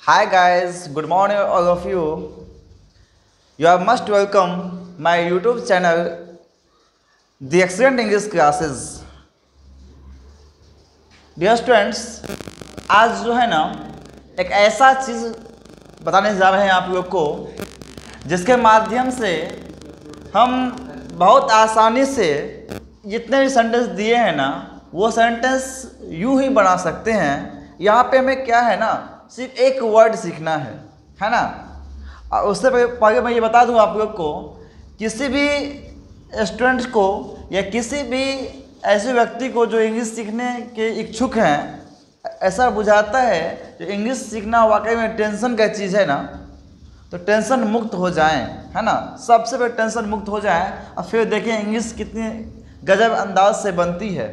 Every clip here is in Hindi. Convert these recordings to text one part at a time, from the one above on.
Hi guys, good morning all of you. You are most welcome my YouTube channel, The Excellent English Classes. Dear students, आज जो है ना एक ऐसा चीज़ बताने जा रहे हैं आप लोग को जिसके माध्यम से हम बहुत आसानी से जितने भी सेंटेंस दिए हैं ना वो सेंटेंस यूं ही बना सकते हैं। यहाँ पे हमें क्या है ना सिर्फ एक वर्ड सीखना है ना। और उससे पहले मैं ये बता दूं आप लोग को, किसी भी स्टूडेंट को या किसी भी ऐसे व्यक्ति को जो इंग्लिश सीखने के इच्छुक हैं, ऐसा बुझाता है जो इंग्लिश सीखना वाकई में टेंशन का चीज़ है ना, तो टेंशन मुक्त हो जाएं, है ना। सबसे पहले टेंशन मुक्त हो जाएं और फिर देखें इंग्लिश कितनी गजब अंदाज से बनती है।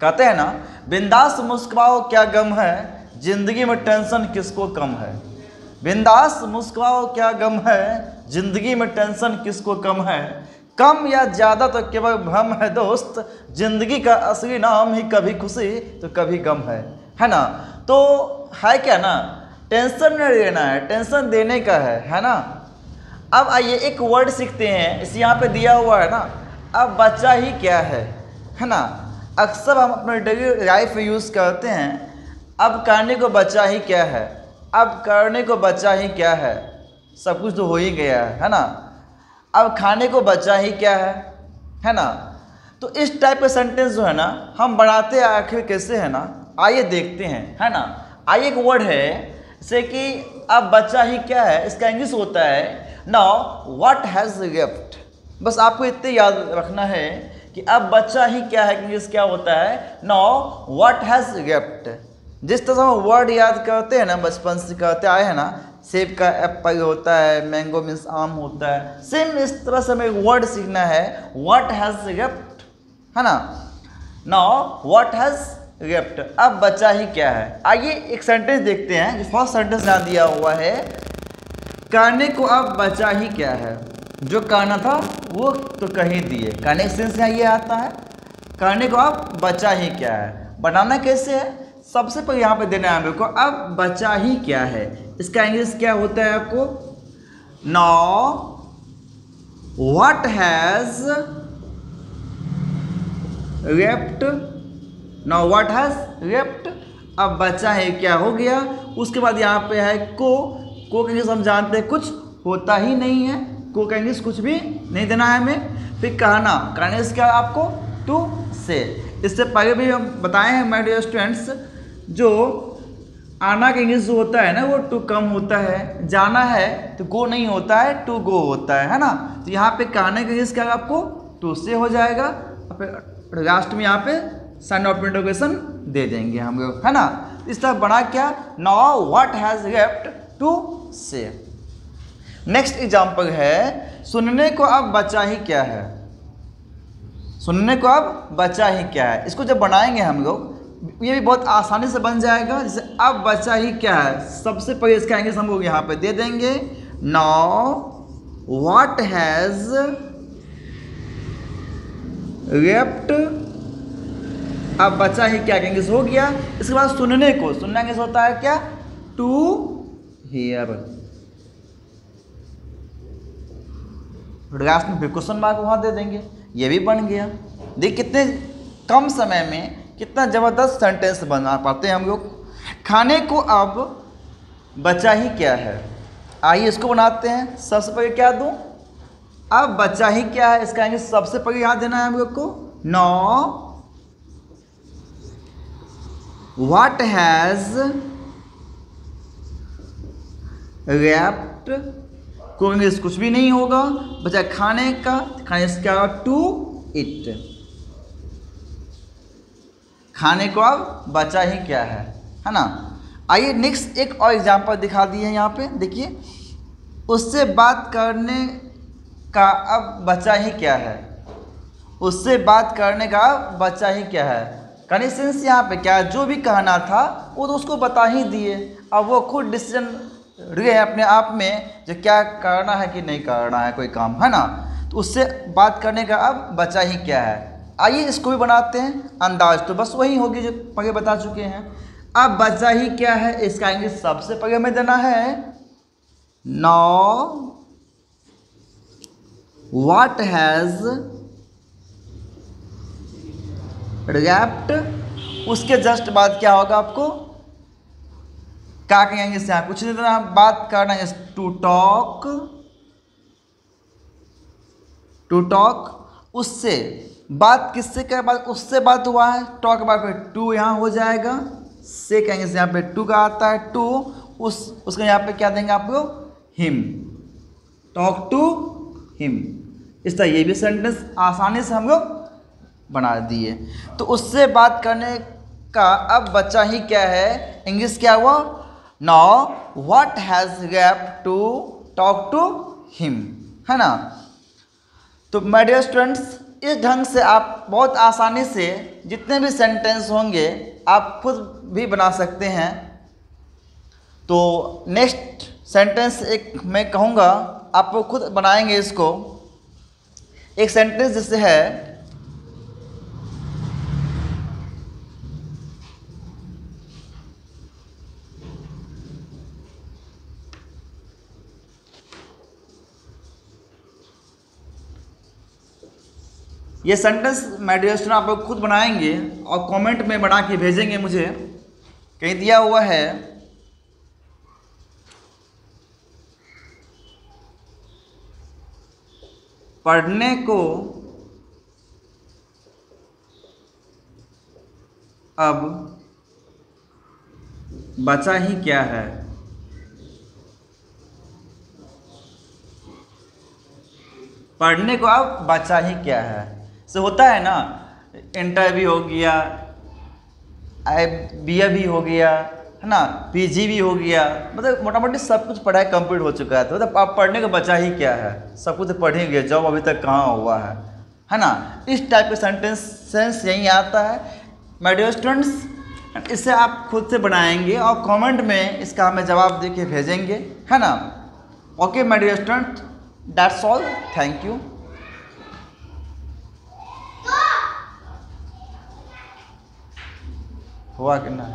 कहते हैं ना, बिंदास मुस्कुराओ क्या गम है, जिंदगी में टेंशन किसको कम है। बिंदास मुस्कुराओ क्या गम है, जिंदगी में टेंशन किसको कम है। कम या ज़्यादा तो केवल भ्रम है दोस्त, जिंदगी का असली नाम ही कभी खुशी तो कभी गम है ना। तो है क्या ना, टेंशन नहीं लेना है, टेंशन देने का है ना। अब आइए एक वर्ड सीखते हैं, इस यहाँ पे दिया हुआ है ना, अब बच्चा ही क्या है ना। अक्सर हम अपने डेली लाइफ में यूज़ करते हैं, अब करने को बचा ही क्या है, अब करने को बचा ही क्या है, सब कुछ तो हो ही गया है ना। अब खाने को बचा ही क्या है ना। तो इस टाइप के सेंटेंस जो है ना हम बनाते आखिर कैसे है ना, आइए देखते हैं, है ना। आइए एक वर्ड है जैसे कि अब बचा ही क्या है, इसका इंग्लिश होता है नाउ व्हाट हैज़ लेफ्ट। बस आपको इतने याद रखना है कि अब बचा ही क्या है, इंग्लिश क्या होता है, नाउ व्हाट हैज़ लेफ्ट। जिस तरह हम वर्ड याद करते हैं ना, बचपन से करते आए हैं ना, सेब का एप्पल होता है, मैंगो मीन्स आम होता है, सेम इस तरह से हमें वर्ड सीखना है व्हाट हैज़ लेफ्ट, है ना। नाउ व्हाट हैज़ लेफ्ट, अब बचा ही क्या है। आइए एक सेंटेंस देखते हैं, जो फर्स्ट सेंटेंस यहाँ दिया हुआ है, करने को अब बचा ही क्या है। जो करना था वो तो कहीं दिए, करने का सेंस यहाँ ये आता है, करने को अब बचा ही क्या है। बनाना कैसे है, सबसे पहले यहाँ पे देना है हम लोग को अब बचा ही क्या है। इसका इंग्लिश क्या होता है आपको, now what has left, now what has left, अब बचा है क्या हो गया। उसके बाद यहाँ पे है को का इंग्लिश हम जानते हैं कुछ होता ही नहीं है, को का इंग्लिश कुछ भी नहीं देना है हमें। फिर कहना, कहने से क्या आपको टू से। इससे पहले भी हम बताए हैं माय डियर स्टूडेंट्स, जो आना का इंग्लिश जो होता है ना वो टू कम होता है, जाना है तो गो नहीं होता है, टू गो होता है ना। तो यहाँ पे कहने का इंग्लिश क्या आपको टू से हो जाएगा, और फिर लास्ट में यहाँ पे साइन ऑफ इंटरोगेशन दे देंगे हम लोग, है ना। इस तरह बना क्या, now what has left to say. Next example है, सुनने को अब बचा ही क्या है। सुनने को अब बचा ही क्या है, इसको जब बनाएंगे हम लोग ये भी बहुत आसानी से बन जाएगा। जैसे अब बचा ही क्या है, सबसे पहले इसका इंग्लिश हम लोग यहाँ पे दे देंगे, नाउ व्हाट हैज़ लेफ्ट, अब बचा ही क्या इंग्लिश हो गया। इसके बाद सुनने को, सुनना इंग्लिश होता है क्या, टू हियर। लास्ट में फिर क्वेश्चन मार्क वहाँ दे देंगे, ये भी बन गया। देख कितने कम समय में कितना ज़बरदस्त सेंटेंस बना पाते हैं हम लोग। खाने को अब बचा ही क्या है, आइए इसको बनाते हैं। सबसे पहले क्या दूं, अब बचा ही क्या है, इसका इंग्लिश सबसे पहले यहाँ देना है हम लोग को, नाउ व्हाट हैज़ लेफ्ट, को इंग्लिश कुछ भी नहीं होगा, बचा खाने का, खाने से क्या टू इट। खाने को अब बचा ही क्या है ना। आइए नेक्स्ट एक और एग्जांपल दिखा दिए हैं यहाँ पे, देखिए, उससे बात करने का अब बचा ही क्या है। उससे बात करने का अब बचा ही क्या है, कंडीशंस यहाँ पे क्या है, जो भी कहना था वो तो उसको बता ही दिए, अब वो खुद डिसीजन लिए अपने आप में जो क्या करना है कि नहीं करना है कोई काम, है ना। तो उससे बात करने का अब बचा ही क्या है। आइए इसको भी बनाते हैं, अंदाज तो बस वही होगी जो पहले बता चुके हैं। अब बचा ही क्या है, इसका इंग्लिश सबसे पहले हमें देना है नाउ व्हाट हैज रैप्ड, उसके जस्ट बाद क्या होगा आपको क्या कहेंगे इससे, कुछ नहीं देना, बात करना है टू टॉक, टू टॉक, उससे बात किससे क्या बात, उससे बात हुआ है, टॉक के बाद पे टू यहाँ हो जाएगा, से कहेंगे यहाँ पे टू का आता है टू, उसका यहाँ पे क्या देंगे आप लोग हिम, टॉक टू हिम। इस तरह ये भी सेंटेंस आसानी से हम लोग बना दिए। तो उससे बात करने का अब बचा ही क्या है, इंग्लिश क्या हुआ, now what has gap to talk to him, है ना। तो माय डियर स्टूडेंट्स, इस ढंग से आप बहुत आसानी से जितने भी सेंटेंस होंगे आप खुद भी बना सकते हैं। तो नेक्स्ट सेंटेंस एक मैं कहूँगा, आप लोग खुद बनाएंगे इसको। एक सेंटेंस जैसे है ये सेंटेंस माय डियर स्टूडेंट आप लोग खुद बनाएंगे और कमेंट में बना के भेजेंगे मुझे। कहीं दिया हुआ है पढ़ने को अब बचा ही क्या है, पढ़ने को अब बचा ही क्या है। से होता है ना, इंटर भी हो गया, BA भी हो गया, है ना, PG भी हो गया, मतलब मोटा मोटी सब कुछ पढ़ाई कंप्लीट हो चुका है। तो मतलब आप पढ़ने को बचा ही क्या है, सब कुछ पढ़ेंगे, जॉब अभी तक कहाँ हुआ है ना। इस टाइप के सेंस यही आता है माय डियर स्टूडेंट्स। इससे आप खुद से बनाएंगे और कमेंट में इसका हमें जवाब दे के भेजेंगे, है ना। Okay my dear student, that's all, thank you. हुआ कि ना।